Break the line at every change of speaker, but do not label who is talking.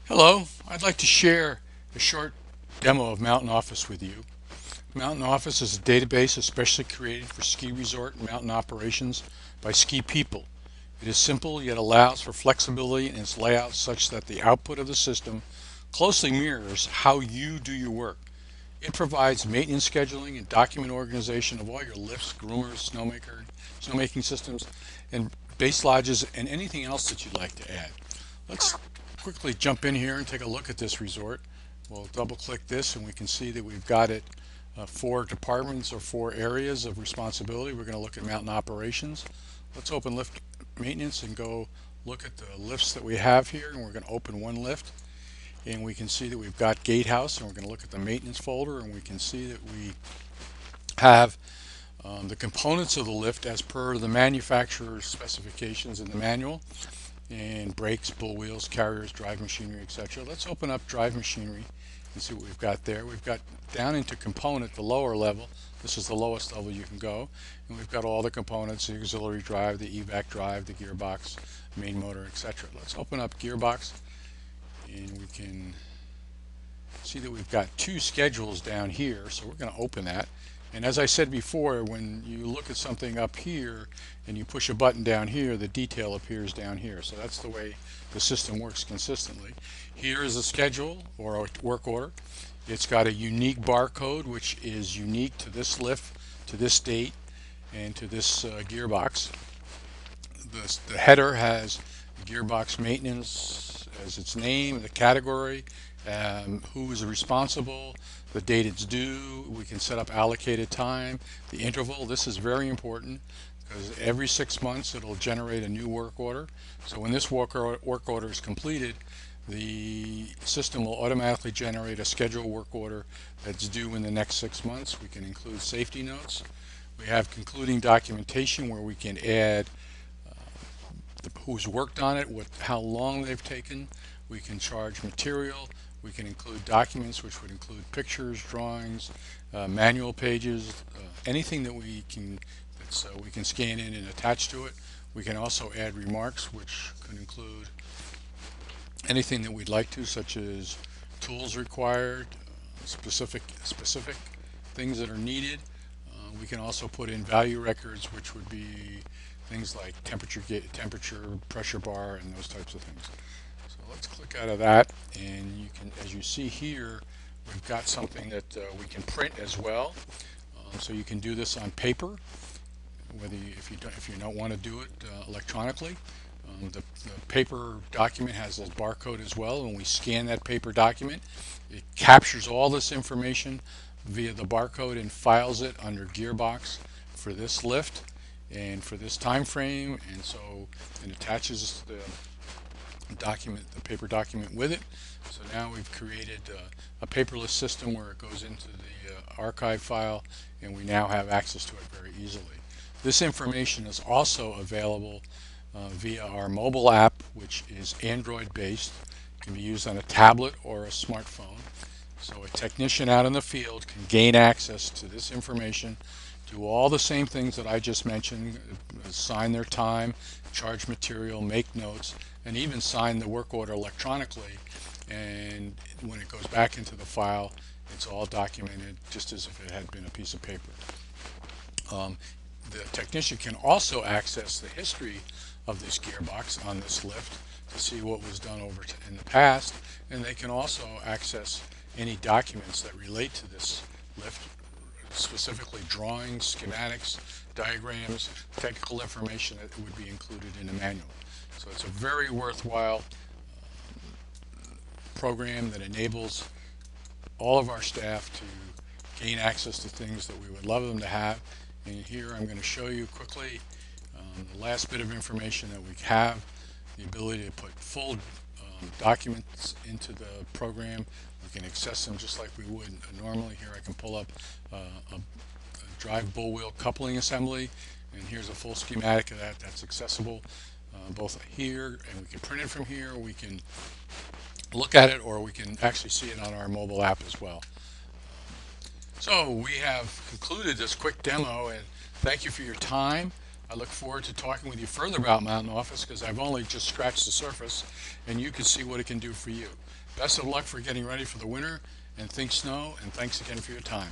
Hello, I'd like to share a short demo of MountainOffice with you. MountainOffice is a database especially created for ski resort and mountain operations by ski people. It is simple yet allows for flexibility in its layout such that the output of the system closely mirrors how you do your work. It provides maintenance scheduling and document organization of all your lifts, groomers, snowmaking systems, and base lodges, and anything else that you'd like to add. Let's quickly jump in here and take a look at this resort. We'll double click this and we can see that we've got it four departments or four areas of responsibility. We're going to look at mountain operations. Let's open lift maintenance and go look at the lifts that we have here, and we're going to open one lift and we can see that we've got gatehouse, and we're going to look at the maintenance folder, and we can see that we have the components of the lift as per the manufacturer's specifications in the manual, and brakes, bull wheels, carriers, drive machinery, etc. Let's open up drive machinery and see what we've got there. We've got down into component, the lower level. This is the lowest level you can go, and we've got all the components: the auxiliary drive, the evac drive, the gearbox, main motor, etc. Let's open up gearbox, and we can see that we've got two schedules down here, so we're going to open that. And as I said before, when you look at something up here and you push a button down here, the detail appears down here. So that's the way the system works consistently. Here is a schedule or a work order. It's got a unique barcode, which is unique to this lift, to this date, and to this gearbox. The header has gearbox maintenance as its name, the category, who is responsible, the date it's due. We can set up allocated time, the interval. This is very important because every 6 months it'll generate a new work order. So when this work order is completed, the system will automatically generate a scheduled work order that's due in the next 6 months. We can include safety notes. We have concluding documentation where we can add who's worked on it, how long they've taken. We can charge material. We can include documents, which would include pictures, drawings, manual pages, anything that we can scan in and attach to it. We can also add remarks, which can include anything that we'd like to, such as tools required, specific things that are needed. We can also put in value records, which would be things like temperature, pressure bar, and those types of things. So let's click out of that, and you can, as you see here, we've got something that we can print as well. So you can do this on paper, if you don't want to do it electronically. The paper document has this barcode as well. When we scan that paper document, it captures all this information via the barcode and files it under gearbox for this lift and for this time frame, and so it attaches the paper document with it. So now we've created a paperless system where it goes into the archive file, and we now have access to it very easily. This information is also available via our mobile app, which is Android based. It can be used on a tablet or a smartphone. So a technician out in the field can gain access to this information, do all the same things that I just mentioned: sign their time, charge material, make notes, and even sign the work order electronically. And when it goes back into the file, it's all documented just as if it had been a piece of paper. The technician can also access the history of this gearbox on this lift to see what was done in the past, and they can also access any documents that relate to this lift, specifically drawings, schematics, diagrams, technical information that would be included in the manual. So it's a very worthwhile program that enables all of our staff to gain access to things that we would love them to have. And here I'm going to show you quickly the last bit of information that we have: the ability to put full documents into the program. We can access them just like we would normally. Here I can pull up a drive bull wheel coupling assembly, and here's a full schematic of that. That's accessible both here, and we can print it from here. We can look at it, or we can actually see it on our mobile app as well. So we have concluded this quick demo, and thank you for your time. I look forward to talking with you further about MountainOffice because I've only just scratched the surface and you can see what it can do for you. Best of luck for getting ready for the winter, and think snow, and thanks again for your time.